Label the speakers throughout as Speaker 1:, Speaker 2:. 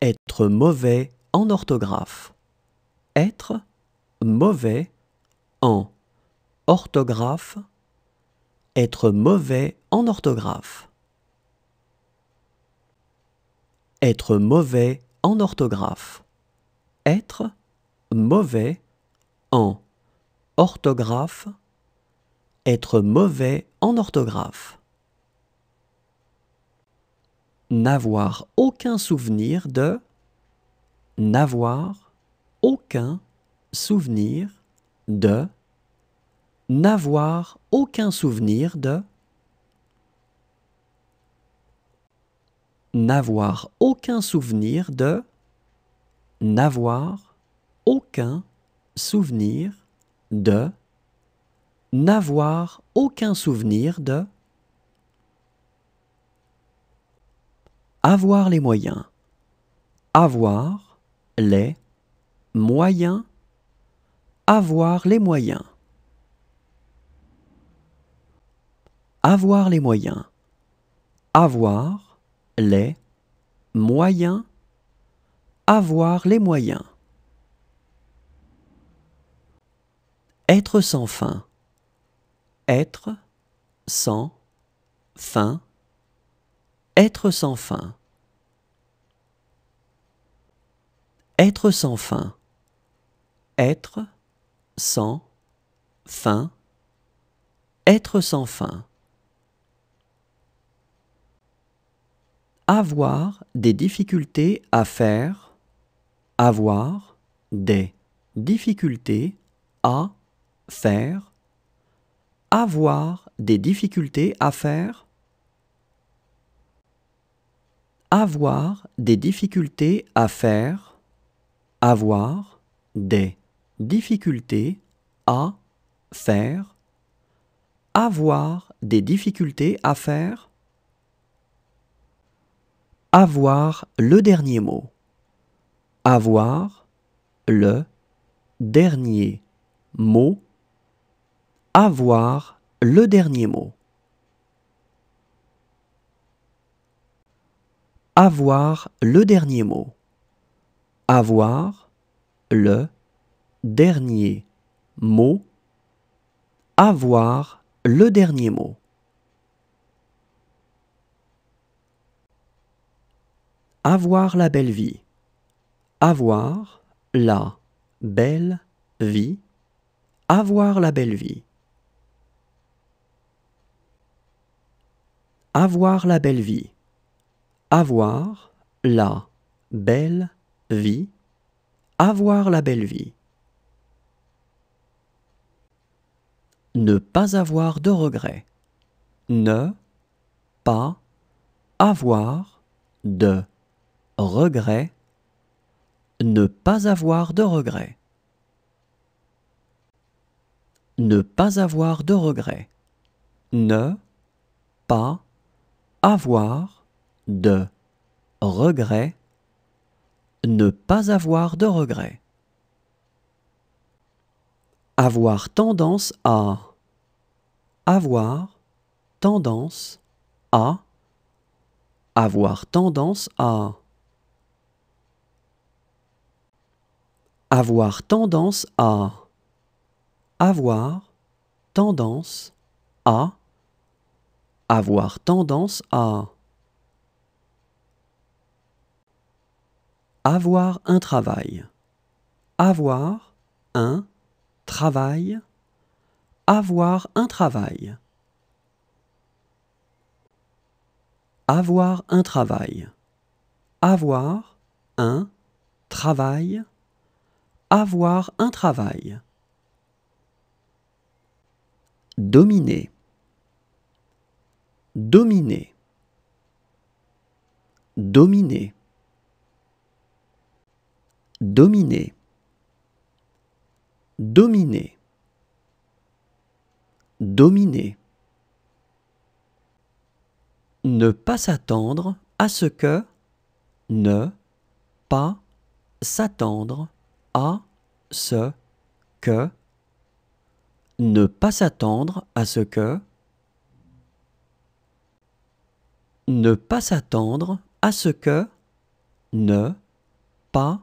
Speaker 1: Être mauvais en orthographe. Être mauvais en orthographe. Être mauvais en orthographe. Être mauvais en orthographe. Être mauvais en orthographe. Être mauvais en orthographe. N'avoir aucun souvenir de. N'avoir aucun souvenir de. N'avoir aucun souvenir de. N'avoir aucun souvenir de. N'avoir aucun souvenir de. N'avoir aucun souvenir de. Avoir les moyens. Avoir les moyens. Avoir les moyens. Avoir les moyens. Avoir les moyens. Avoir les moyens. Être sans fin. Être sans fin. Être sans fin. Être sans fin. Être sans fin. Être sans fin. Avoir des difficultés à faire. Avoir des difficultés à faire. Avoir des difficultés à faire. Avoir des difficultés à faire. Avoir des difficultés à faire. Avoir des difficultés à faire. Avoir le dernier mot. Avoir le dernier mot. Avoir le dernier mot. Avoir le dernier mot. Avoir le dernier mot. Avoir le dernier mot. Avoir la belle vie. Avoir la belle vie. Avoir la belle vie. Avoir la belle vie. Avoir la belle vie. Avoir la belle vie. Ne pas avoir de regrets. Ne pas avoir de regrets. Ne pas avoir de regrets. Ne pas avoir de regrets. Ne pas avoir de regrets. Ne pas avoir de regrets. Avoir tendance à. Avoir tendance à. Avoir tendance à. Avoir tendance à. Avoir tendance à. Avoir tendance à. Avoir un travail. Avoir un travail. Avoir un travail. Avoir un travail. Avoir un travail. Avoir un travail. Dominer. Dominer. Dominer. Dominer. Dominer. Dominer. Ne pas s'attendre à ce que. Ne pas s'attendre à ce que. Ne pas s'attendre à ce que. Ne pas s'attendre à ce que. Ne pas,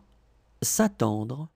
Speaker 1: s'attendre,